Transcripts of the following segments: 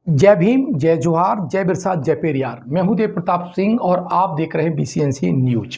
जय भीम, जय जोहार, जय बिरसा, जय पेरियार। मैं हूं देव प्रताप सिंह और आप देख रहे हैं बीसीएनसी न्यूज।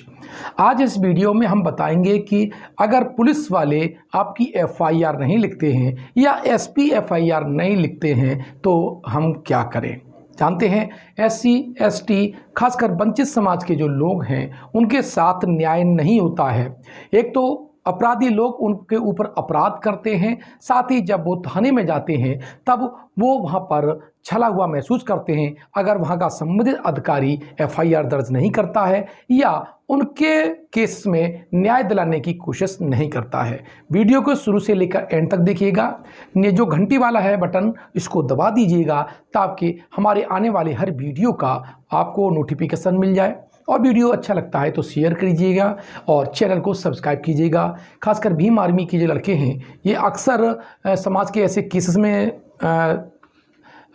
आज इस वीडियो में हम बताएंगे कि अगर पुलिस वाले आपकी एफआईआर नहीं लिखते हैं या एसपी एफआईआर नहीं लिखते हैं तो हम क्या करें। जानते हैं, एससी एसटी खासकर वंचित समाज के जो लोग हैं उनके साथ न्याय नहीं होता है। एक तो अपराधी लोग उनके ऊपर अपराध करते हैं, साथ ही जब वो थाने में जाते हैं तब वो वहाँ पर छला हुआ महसूस करते हैं अगर वहाँ का संबंधित अधिकारी एफआईआर दर्ज नहीं करता है या उनके केस में न्याय दिलाने की कोशिश नहीं करता है। वीडियो को शुरू से लेकर एंड तक देखिएगा। ये जो घंटी वाला है बटन, इसको दबा दीजिएगा ताकि हमारे आने वाले हर वीडियो का आपको नोटिफिकेशन मिल जाए। और वीडियो अच्छा लगता है तो शेयर कीजिएगा और चैनल को सब्सक्राइब कीजिएगा। खासकर भीम आर्मी के जो लड़के हैं ये अक्सर समाज के ऐसे केसेस में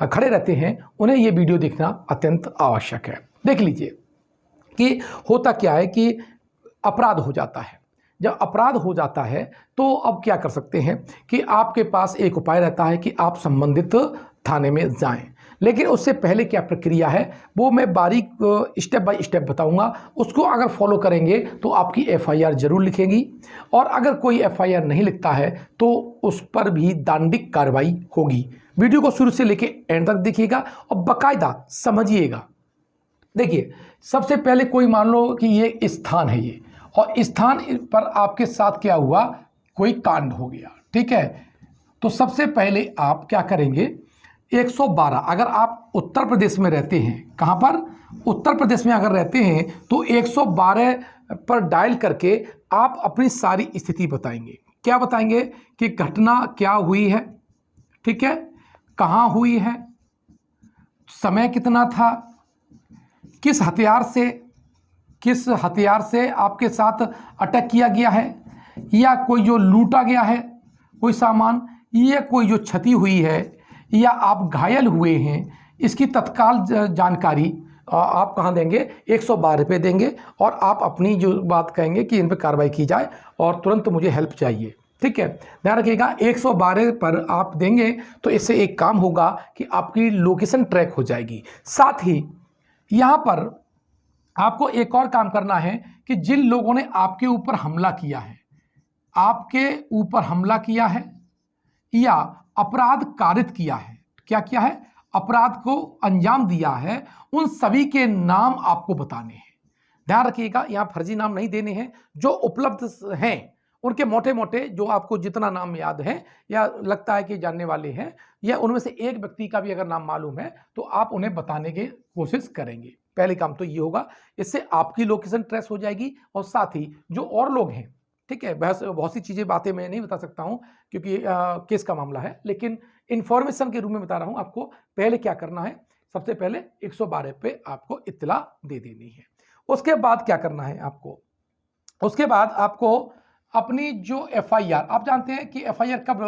खड़े रहते हैं, उन्हें ये वीडियो देखना अत्यंत आवश्यक है। देख लीजिए कि होता क्या है कि अपराध हो जाता है। जब अपराध हो जाता है तो अब क्या कर सकते हैं कि आपके पास एक उपाय रहता है कि आप संबंधित थाने में जाएं। लेकिन उससे पहले क्या प्रक्रिया है वो मैं बारीक स्टेप बाय स्टेप बताऊंगा। उसको अगर फॉलो करेंगे तो आपकी एफआईआर जरूर लिखेंगी और अगर कोई एफआईआर नहीं लिखता है तो उस पर भी दंडिक कार्रवाई होगी। वीडियो को शुरू से लेकर एंड तक देखिएगा और बाकायदा समझिएगा। देखिए, सबसे पहले कोई मान लो कि ये स्थान है ये, और स्थान पर आपके साथ क्या हुआ, कोई कांड हो गया, ठीक है। तो सबसे पहले आप क्या करेंगे, 112 अगर आप उत्तर प्रदेश में रहते हैं, कहाँ पर, उत्तर प्रदेश में अगर रहते हैं तो 112 पर डायल करके आप अपनी सारी स्थिति बताएंगे। क्या बताएंगे कि घटना क्या हुई है, ठीक है, कहाँ हुई है, समय कितना था, किस हथियार से आपके साथ अटैक किया गया है, या कोई जो लूटा गया है कोई सामान, या कोई जो क्षति हुई है, या आप घायल हुए हैं, इसकी तत्काल जानकारी आप कहाँ देंगे, 112 पे देंगे और आप अपनी जो बात कहेंगे कि इन पर कार्रवाई की जाए और तुरंत मुझे हेल्प चाहिए, ठीक है। ध्यान रखिएगा 112 पर आप देंगे तो इससे एक काम होगा कि आपकी लोकेशन ट्रैक हो जाएगी। साथ ही यहाँ पर आपको एक और काम करना है कि जिन लोगों ने आपके ऊपर हमला किया है या अपराध कारित किया है, क्या किया है, अपराध को अंजाम दिया है, उन सभी के नाम आपको बताने हैं। ध्यान रखिएगा, यहां फर्जी नाम नहीं देने हैं, जो उपलब्ध हैं उनके मोटे मोटे जो आपको जितना नाम याद है या लगता है कि जानने वाले हैं, या उनमें से एक व्यक्ति का भी अगर नाम मालूम है तो आप उन्हें बताने की कोशिश करेंगे। पहले काम तो ये होगा, इससे आपकी लोकेशन ट्रेस हो जाएगी और साथ ही जो और लोग हैं, ठीक है, बहुत सी चीज़ें बातें मैं नहीं बता सकता हूं क्योंकि केस का मामला है, लेकिन इन्फॉर्मेशन के रूप में बता रहा हूं आपको। पहले क्या करना है, सबसे पहले 112 पे आपको इत्तला दे देनी है। उसके बाद क्या करना है आपको, उसके बाद आपको अपनी जो एफआईआर, आप जानते हैं कि एफआईआर कब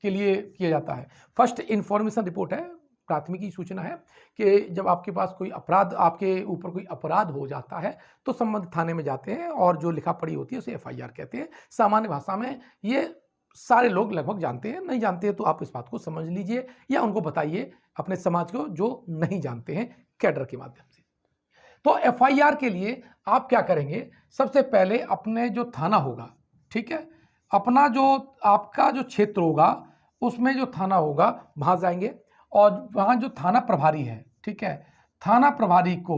के लिए किया जाता है, फर्स्ट इन्फॉर्मेशन रिपोर्ट है, प्राथमिकी सूचना है कि जब आपके पास कोई अपराध, आपके ऊपर कोई अपराध हो जाता है तो संबंधित थाने में जाते हैं और जो लिखा पढ़ी होती है उसे एफआईआर कहते हैं। सामान्य भाषा में ये सारे लोग लगभग जानते हैं, नहीं जानते हैं तो आप इस बात को समझ लीजिए या उनको बताइए अपने समाज को जो नहीं जानते हैं कैडर के माध्यम से। तो एफआईआर के लिए आप क्या करेंगे, सबसे पहले अपने जो थाना होगा, ठीक है, अपना जो आपका जो क्षेत्र होगा उसमें जो थाना होगा वहां जाएंगे और वहां जो थाना प्रभारी है, ठीक है, थाना प्रभारी को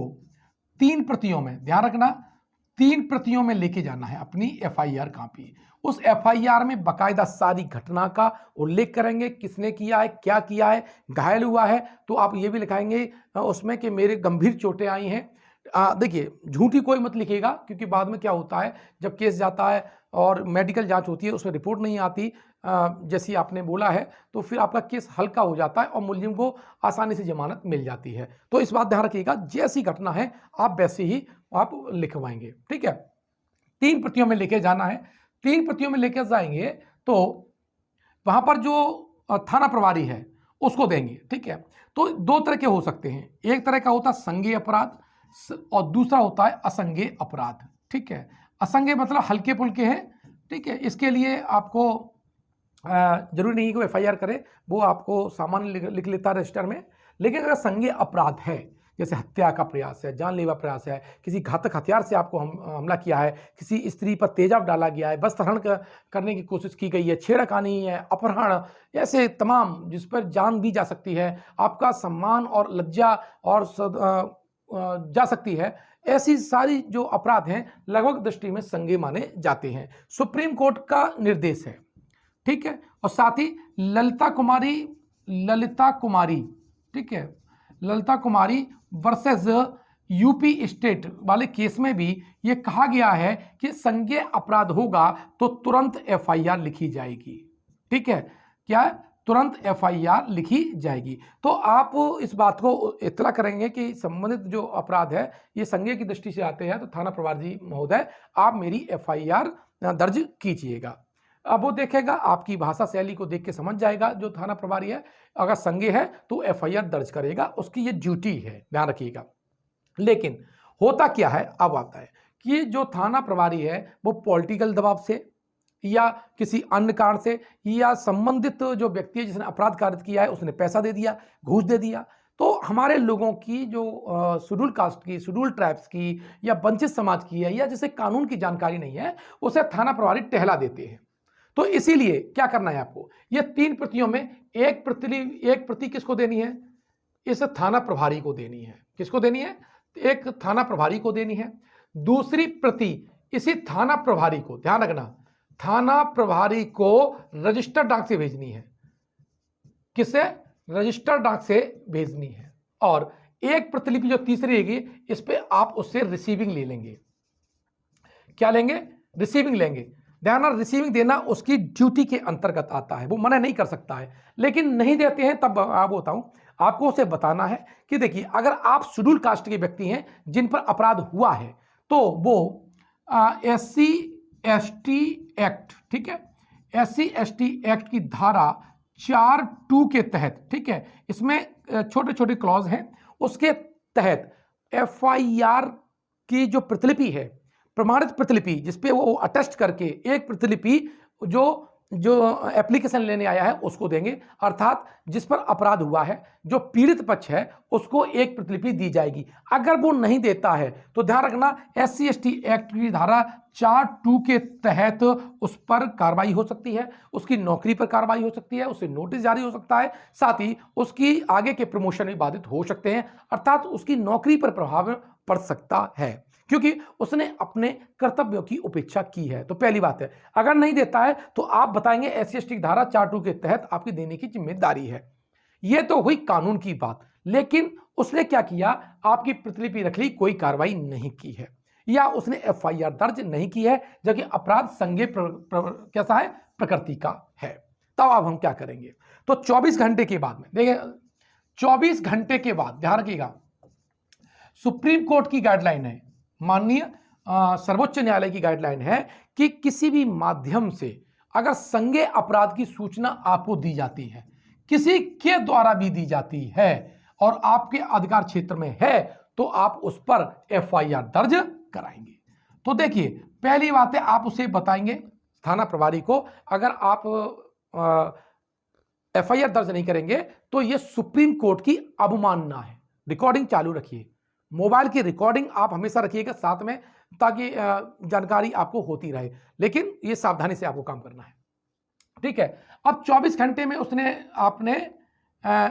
3 प्रतियों में, ध्यान रखना 3 प्रतियों में लेके जाना है अपनी एफआईआर कॉपी। उस एफआईआर में बाकायदा सारी घटना का उल्लेख करेंगे, किसने किया है, क्या किया है, घायल हुआ है तो आप ये भी लिखाएंगे उसमें कि मेरे गंभीर चोटें आई हैं। देखिए, झूठी कोई मत लिखिएगा क्योंकि बाद में क्या होता है, जब केस जाता है और मेडिकल जांच होती है उसमें रिपोर्ट नहीं आती जैसी आपने बोला है तो फिर आपका केस हल्का हो जाता है और मुलजिम को आसानी से जमानत मिल जाती है। तो इस बात ध्यान रखिएगा, जैसी घटना है आप वैसे ही आप लिखवाएंगे, ठीक है। 3 प्रतियों में लेके जाना है, 3 प्रतियों में लेके जाएंगे तो वहां पर जो थाना प्रभारी है उसको देंगे, ठीक है। तो 2 तरह के हो सकते हैं, एक तरह का होता है संज्ञेय अपराध और दूसरा होता है असंज्ञेय अपराध, ठीक है। असंज्ञेय मतलब हल्के फुल्के हैं, ठीक है। इसके लिए आपको जरूरी नहीं है कि वो एफआईआर करे, वो आपको सामान्य लिख लेता है रजिस्टर में। लेकिन अगर संज्ञेय अपराध है, जैसे हत्या का प्रयास है, जानलेवा प्रयास है, किसी घातक हथियार से आपको हमला किया है, किसी स्त्री पर तेजाब डाला गया है, वस्त्रहरण करने की कोशिश की गई है, छेड़खानी है, अपहरण, ऐसे तमाम जिस पर जान भी जा सकती है, आपका सम्मान और लज्जा और जा सकती है, ऐसी सारी जो अपराध हैं लगभग दृष्टि में संज्ञेय माने जाते हैं। सुप्रीम कोर्ट का निर्देश है, ठीक है। और साथ ही ललिता कुमारी, ठीक है, ललिता कुमारी वर्सेस यूपी स्टेट वाले केस में भी ये कहा गया है कि संज्ञेय अपराध होगा तो तुरंत एफआईआर लिखी जाएगी, ठीक है। क्या है? तुरंत एफआईआर लिखी जाएगी। तो आप इस बात को इत्तला करेंगे कि संबंधित जो अपराध है ये संज्ञेय की दृष्टि से आते हैं, तो थाना प्रभारी महोदय आप मेरी एफआईआर दर्ज कीजिएगा। अब वो देखेगा, आपकी भाषा शैली को देख के समझ जाएगा जो थाना प्रभारी है, अगर संज्ञेय है तो एफआईआर दर्ज करेगा, उसकी ये ड्यूटी है, ध्यान रखिएगा। लेकिन होता क्या है, अब आता है कि जो थाना प्रभारी है वो पॉलिटिकल दबाव से या किसी अन्य कारण से या संबंधित जो व्यक्ति है जिसने अपराध कारित किया है उसने पैसा दे दिया, घूस दे दिया, तो हमारे लोगों की जो शेड्यूल कास्ट की, शेड्यूल ट्राइब्स की या वंचित समाज की है या जिसे कानून की जानकारी नहीं है, उसे थाना प्रभारी टहला देते हैं। तो इसीलिए क्या करना है आपको, ये 3 प्रतियों में एक प्रति किसको देनी है? इस थाना प्रभारी को देनी है। किसको देनी है? एक थाना प्रभारी को देनी है। दूसरी प्रति इसी थाना प्रभारी को, ध्यान रखना, थाना प्रभारी को रजिस्टर डाक से भेजनी है। किससे? रजिस्टर डाक से भेजनी है। और एक प्रतिलिपि जो तीसरी रहेगी, इस पे आप उससे रिसीविंग ले लेंगे। क्या लेंगे? रिसीविंग लेंगे। ध्यान, रिसीविंग देना उसकी ड्यूटी के अंतर्गत आता है, वो मना नहीं कर सकता है। लेकिन नहीं देते हैं तब आप बताऊं, आपको उसे बताना है कि देखिए, अगर आप शेड्यूल कास्ट के व्यक्ति हैं जिन पर अपराध हुआ है तो वो SC ST एक्ट, ठीक है, SC ST एक्ट की धारा 4(2) के तहत, ठीक है, इसमें छोटे छोटे क्लॉज हैं, उसके तहत FIR की जो प्रतिलिपि है, प्रमाणित प्रतिलिपि जिसपे वो अटेस्ट करके एक प्रतिलिपि जो एप्लीकेशन लेने आया है उसको देंगे, अर्थात जिस पर अपराध हुआ है, जो पीड़ित पक्ष है उसको एक प्रतिलिपि दी जाएगी। अगर वो नहीं देता है तो ध्यान रखना, SC ST एक्ट की धारा 4(2) के तहत उस पर कार्रवाई हो सकती है, उसकी नौकरी पर कार्रवाई हो सकती है, उसे नोटिस जारी हो सकता है, साथ ही उसकी आगे के प्रमोशन भी बाधित हो सकते हैं, अर्थात उसकी नौकरी पर प्रभाव पड़ सकता है, क्योंकि उसने अपने कर्तव्यों की उपेक्षा की है। तो पहली बात है, अगर नहीं देता है तो आप बताएंगे SC ST की धारा 4(2) के तहत आपकी देने की जिम्मेदारी है। यह तो हुई कानून की बात, लेकिन उसने क्या किया, आपकी प्रतिलिपि रख ली, कोई कार्रवाई नहीं की है या उसने FIR दर्ज नहीं की है, जबकि अपराध संज्ञेय कैसा है, प्रकृति का है। तब अब हम क्या करेंगे, तो 24 घंटे के बाद में देखिए, 24 घंटे के बाद ध्यान रखिएगा, सुप्रीम कोर्ट की गाइडलाइन है, माननीय सर्वोच्च न्यायालय की गाइडलाइन है कि किसी भी माध्यम से अगर संज्ञेय अपराध की सूचना आपको दी जाती है, किसी के द्वारा भी दी जाती है और आपके अधिकार क्षेत्र में है, तो आप उस पर FIR दर्ज कराएंगे। तो देखिए, पहली बात है, आप उसे बताएंगे थाना प्रभारी को, अगर आप FIR दर्ज नहीं करेंगे तो यह सुप्रीम कोर्ट की अवमानना है। रिकॉर्डिंग चालू रखिए, मोबाइल की रिकॉर्डिंग आप हमेशा रखिएगा साथ में, ताकि जानकारी आपको होती रहे, लेकिन ये सावधानी से आपको काम करना है, ठीक है। अब 24 घंटे में आपने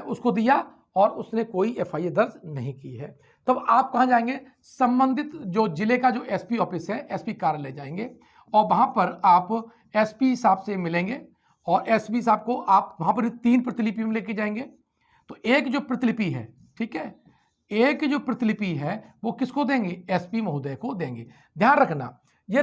उसको दिया और उसने कोई FIR दर्ज नहीं की है, तब आप कहां जाएंगे, संबंधित जो जिले का जो SP ऑफिस है, SP कार्यालय जाएंगे और वहां पर आप SP साहब से मिलेंगे और SP साहब को आप वहां पर 3 प्रतिलिपि में लेके जाएंगे। तो एक जो प्रतिलिपि है, ठीक है, एक जो प्रतिलिपि है वो किसको देंगे, SP महोदय को देंगे। ध्यान रखना, ये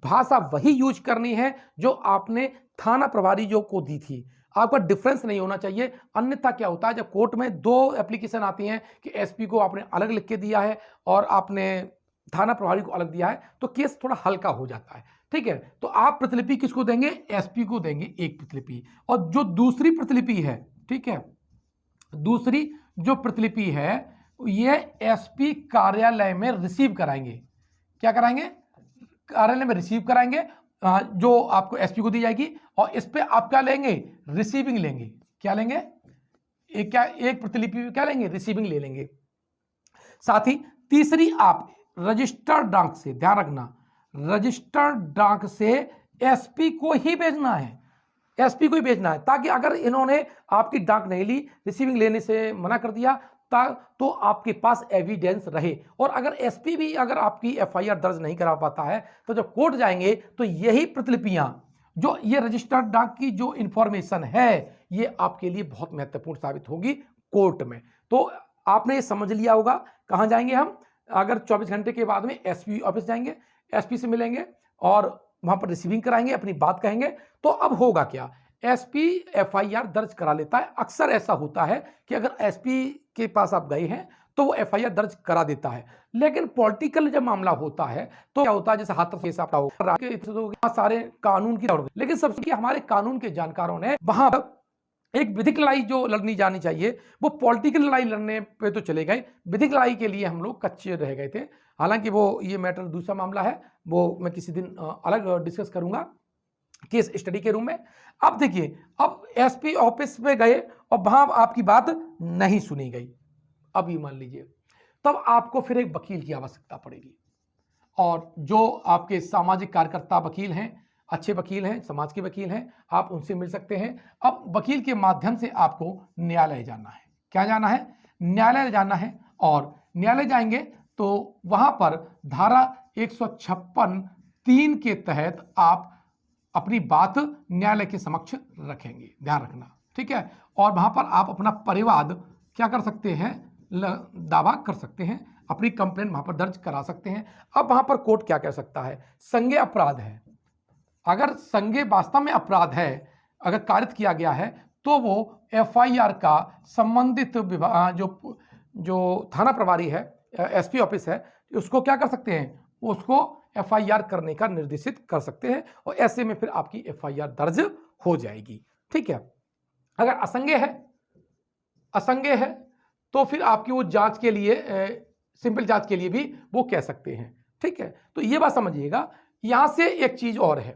भाषा वही यूज करनी है जो आपने थाना प्रभारी जो को दी थी, आपका डिफरेंस नहीं होना चाहिए। अन्यथा क्या होता है, जब कोर्ट में 2 एप्लीकेशन आती हैं कि SP को आपने अलग लिख के दिया है और आपने थाना प्रभारी को अलग दिया है, तो केस थोड़ा हल्का हो जाता है, ठीक है। तो आप प्रतिलिपि किसको देंगे, SP को देंगे एक प्रतिलिपि, और जो दूसरी प्रतिलिपि है, ठीक है, दूसरी जो प्रतिलिपि है ये SP कार्यालय में रिसीव कराएंगे। क्या कराएंगे, कार्यालय में रिसीव कराएंगे, जो आपको एसपी को दी जाएगी, और इस पे आप क्या लेंगे, रिसीविंग लेंगे। क्या लेंगे, एक प्रतिलिपि क्या लेंगे, रिसीविंग ले लेंगे। साथ ही तीसरी, आप रजिस्टर्ड डाक से, ध्यान रखना, रजिस्टर्ड डाक से एसपी को ही भेजना है, एसपी को ही भेजना है, ताकि अगर इन्होंने आपकी डाक नहीं ली, रिसीविंग लेने से मना कर दिया, तो आपके पास एविडेंस रहे। और अगर एसपी भी अगर आपकी एफआईआर दर्ज नहीं करा पाता है, तो जब कोर्ट जाएंगे तो यही प्रतिलिपियां, जो ये रजिस्टर्ड डाक की जो इंफॉर्मेशन है, ये आपके लिए बहुत महत्वपूर्ण साबित होगी कोर्ट में। तो आपने ये समझ लिया होगा कहां जाएंगे हम, अगर 24 घंटे के बाद में एसपी ऑफिस जाएंगे, एसपी से मिलेंगे और वहां पर रिसीविंग कराएंगे, अपनी बात कहेंगे। तो अब होगा क्या, एसपी एफआईआर दर्ज करा लेता है। अक्सर ऐसा होता है कि अगर एसपी के पास आप गए हैं तो वो एफआईआर दर्ज करा देता है, लेकिन पॉलिटिकल जब मामला होता है तो क्या होता है, जैसे हाथरस केस आपका होगा, सारे कानून की, लेकिन सबसे हमारे कानून के जानकारों ने वहां एक विधिक लड़ाई जो लड़नी जानी चाहिए, वो पॉलिटिकल लड़ाई लड़ने पे तो चले गए, विधिक लड़ाई के लिए हम लोग कच्चे रह गए थे। हालांकि वो ये मैटर दूसरा मामला है, वो मैं किसी दिन अलग डिस्कस करूंगा केस स्टडी के रूम में। अब देखिए, अब एसपी ऑफिस में गए और वहां आपकी बात नहीं सुनी गई, अब ये मान लीजिए, तब आपको फिर एक वकील की आवश्यकता पड़ेगी, और जो आपके सामाजिक कार्यकर्ता वकील हैं, अच्छे वकील हैं, समाज के वकील हैं, आप उनसे मिल सकते हैं। अब वकील के माध्यम से आपको न्यायालय जाना है। क्या जाना है, न्यायालय जाना है, और न्यायालय जाएंगे तो वहां पर धारा 156(3) के तहत आप अपनी बात न्यायालय के समक्ष रखेंगे, ध्यान रखना, ठीक है। और वहां पर आप अपना परिवाद क्या कर सकते हैं, दावा कर सकते हैं, अपनी कंप्लेंट वहां पर दर्ज करा सकते हैं। अब वहां पर कोर्ट क्या कह सकता है, संज्ञेय अपराध है, अगर संज्ञेय वास्तव में अपराध है, अगर कारित किया गया है, तो वो एफआईआर का संबंधित विभाग, जो थाना प्रभारी है, एसपी ऑफिस है, उसको क्या कर सकते हैं, उसको एफआईआर करने का निर्देशित कर सकते हैं, और ऐसे में फिर आपकी एफआईआर दर्ज हो जाएगी, ठीक है। अगर असंज्ञेय है तो फिर आपकी वो जांच के लिए, सिंपल जांच के लिए भी वो कह सकते हैं, ठीक है। तो ये बात समझिएगा। यहां से एक चीज और है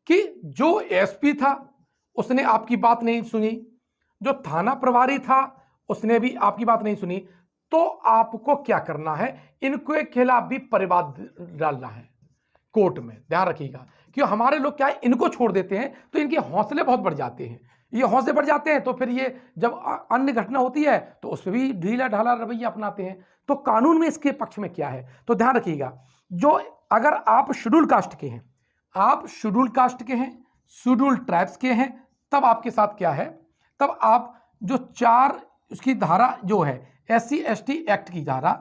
कि जो एसपी था उसने आपकी बात नहीं सुनी, जो थाना प्रभारी था उसने भी आपकी बात नहीं सुनी, तो आपको क्या करना है, इनके खिलाफ भी परिवाद डालना है कोर्ट में। ध्यान रखिएगा कि हमारे लोग क्या है, इनको छोड़ देते हैं तो इनके हौसले बहुत बढ़ जाते हैं, ये हौसले बढ़ जाते हैं, तो फिर ये जब अन्य घटना होती है तो उस पर भी ढीला ढाला रवैया अपनाते हैं। तो कानून में इसके पक्ष में क्या है, तो ध्यान रखिएगा, जो अगर आप शेड्यूल कास्ट के हैं, आप शेड्यूल कास्ट के हैं, शेड्यूल ट्राइब्स के हैं, तब आपके साथ क्या है, तब आप जो 4 उसकी धारा जो है एससी एसटी एक्ट की धारा,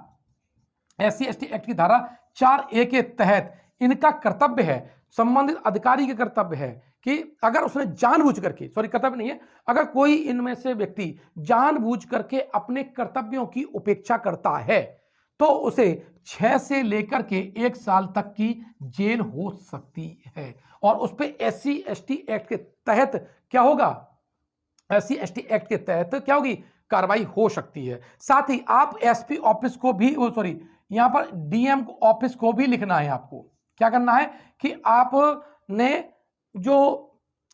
एससी एसटी एक्ट की धारा 4A के तहत इनका कर्तव्य है, संबंधित अधिकारी का कर्तव्य है कि अगर उसने जानबूझ करके, सॉरी कर्तव्य नहीं है, अगर कोई इनमें से व्यक्ति जानबूझ करके अपने कर्तव्यों की उपेक्षा करता है तो उसे 6 से लेकर के 1 साल तक की जेल हो सकती है, और उस पर एससी एसटी एक्ट के तहत क्या होगा, एससी एसटी एक्ट के तहत क्या होगी, कार्रवाई हो सकती है। साथ ही आप एसपी ऑफिस को भी, सॉरी यहां पर डीएम ऑफिस को भी लिखना है, आपको क्या करना है कि आपने जो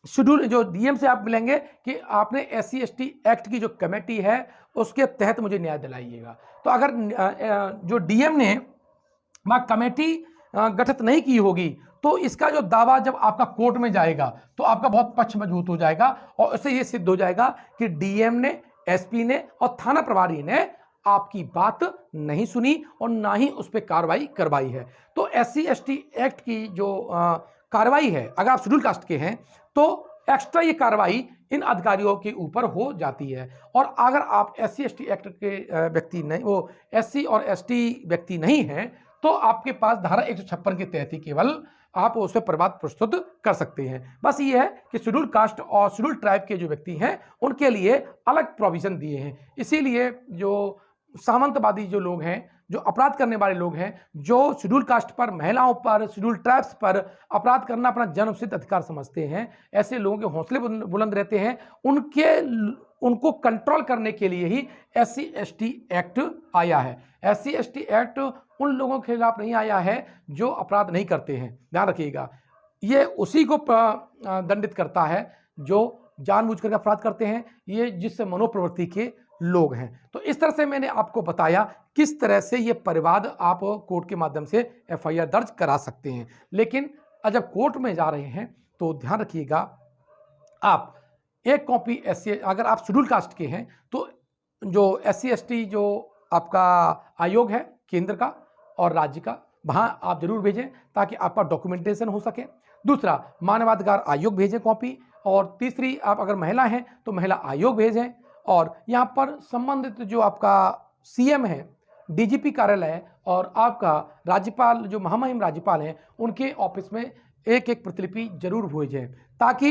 शेड्यूल, जो डीएम से आप मिलेंगे कि आपने एससी एसटी एक्ट की जो कमेटी है उसके तहत मुझे न्याय दिलाइएगा। तो अगर जो डीएम ने वहां कमेटी गठित नहीं की होगी तो इसका जो दावा जब आपका कोर्ट में जाएगा तो आपका बहुत पक्ष मजबूत हो जाएगा, और उससे यह सिद्ध हो जाएगा कि डीएम ने, एसपी ने और थाना प्रभारी ने आपकी बात नहीं सुनी और ना ही उस पर कार्रवाई करवाई है। तो एससी एसटी एक्ट की जो कार्रवाई है, अगर आप शेड्यूल कास्ट के हैं तो एक्स्ट्रा ये कार्रवाई इन अधिकारियों के ऊपर हो जाती है, और अगर आप एससी एसटी एक्ट के व्यक्ति नहीं, वो एससी और एसटी व्यक्ति नहीं हैं, तो आपके पास धारा 156 के तहत ही केवल आप उस पर परिवाद प्रस्तुत कर सकते हैं। बस ये है कि शेड्यूल कास्ट और शेड्यूल ट्राइब के जो व्यक्ति हैं उनके लिए अलग प्रोविजन दिए हैं। इसीलिए जो सामंतवादी जो लोग हैं, जो अपराध करने वाले लोग हैं, जो शेड्यूल कास्ट पर, महिलाओं पर, शेड्यूल ट्राइब्स पर अपराध करना अपना जन्मसिद्ध अधिकार समझते हैं, ऐसे लोगों के हौसले बुलंद रहते हैं, उनको कंट्रोल करने के लिए ही एससी एसटी एक्ट आया है। एससी एसटी एक्ट उन लोगों के खिलाफ नहीं आया है जो अपराध नहीं करते हैं, ध्यान रखिएगा। ये उसी को दंडित करता है जो जानबूझकर के अपराध करते हैं, ये जिस मनोप्रवृत्ति के लोग हैं। तो इस तरह से मैंने आपको बताया किस तरह से ये परिवाद आप कोर्ट के माध्यम से एफआईआर दर्ज करा सकते हैं। लेकिन जब कोर्ट में जा रहे हैं तो ध्यान रखिएगा, आप एक कॉपी एससी, अगर आप शेड्यूल कास्ट के हैं तो जो SC ST जो आपका आयोग है केंद्र का और राज्य का, वहाँ आप जरूर भेजें ताकि आपका डॉक्यूमेंटेशन हो सके। दूसरा, मानवाधिकार आयोग भेजें कॉपी। और तीसरी, आप अगर महिला हैं तो महिला आयोग भेजें। और यहाँ पर संबंधित जो आपका CM है, DGP कार्यालय है और आपका राज्यपाल जो महामहिम राज्यपाल हैं उनके ऑफिस में एक एक प्रतिलिपि जरूर भेजें, ताकि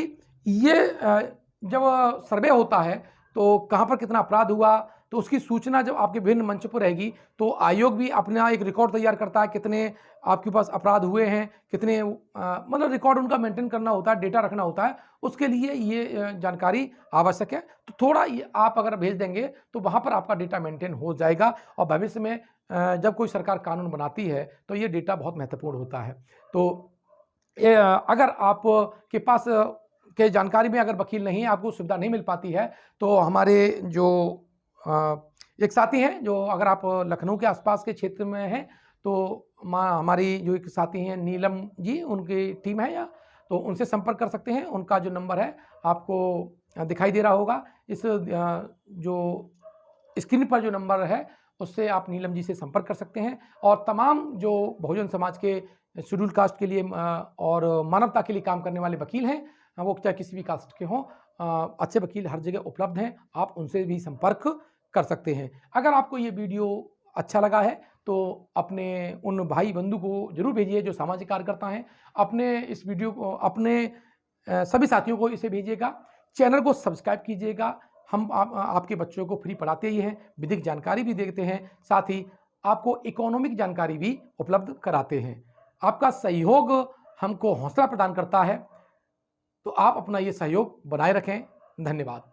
ये जब सर्वे होता है तो कहाँ पर कितना अपराध हुआ तो उसकी सूचना जब आपके विभिन्न मंच पर रहेगी तो आयोग भी अपना एक रिकॉर्ड तैयार करता है, कितने आपके पास अपराध हुए हैं, कितने मतलब रिकॉर्ड उनका मेंटेन करना होता है, डेटा रखना होता है, उसके लिए ये जानकारी आवश्यक है। तो थोड़ा ये आप अगर भेज देंगे तो वहाँ पर आपका डेटा मेंटेन हो जाएगा और भविष्य में जब कोई सरकार कानून बनाती है तो ये डेटा बहुत महत्वपूर्ण होता है। तो अगर आप के पास के जानकारी में अगर वकील नहीं है, आपको सुविधा नहीं मिल पाती है, तो हमारे जो एक साथी हैं, जो अगर आप लखनऊ के आसपास के क्षेत्र में हैं तो हमारी जो एक साथी हैं नीलम जी, उनकी टीम है या, तो उनसे संपर्क कर सकते हैं। उनका जो नंबर है आपको दिखाई दे रहा होगा, इस जो स्क्रीन पर जो नंबर है उससे आप नीलम जी से संपर्क कर सकते हैं। और तमाम जो बहुजन समाज के शेड्यूल कास्ट के लिए और मानवता के लिए काम करने वाले वकील हैं, वो चाहे किसी भी कास्ट के हों, अच्छे वकील हर जगह उपलब्ध हैं, आप उनसे भी संपर्क कर सकते हैं। अगर आपको ये वीडियो अच्छा लगा है तो अपने उन भाई बंधु को जरूर भेजिए जो सामाजिक कार्यकर्ता हैं। अपने इस वीडियो को अपने सभी साथियों को इसे भेजिएगा। चैनल को सब्सक्राइब कीजिएगा। हम आपके बच्चों को फ्री पढ़ाते ही हैं, विधिक जानकारी भी देते हैं, साथ ही आपको इकोनॉमिक जानकारी भी उपलब्ध कराते हैं। आपका सहयोग हमको हौसला प्रदान करता है, तो आप अपना ये सहयोग बनाए रखें। धन्यवाद।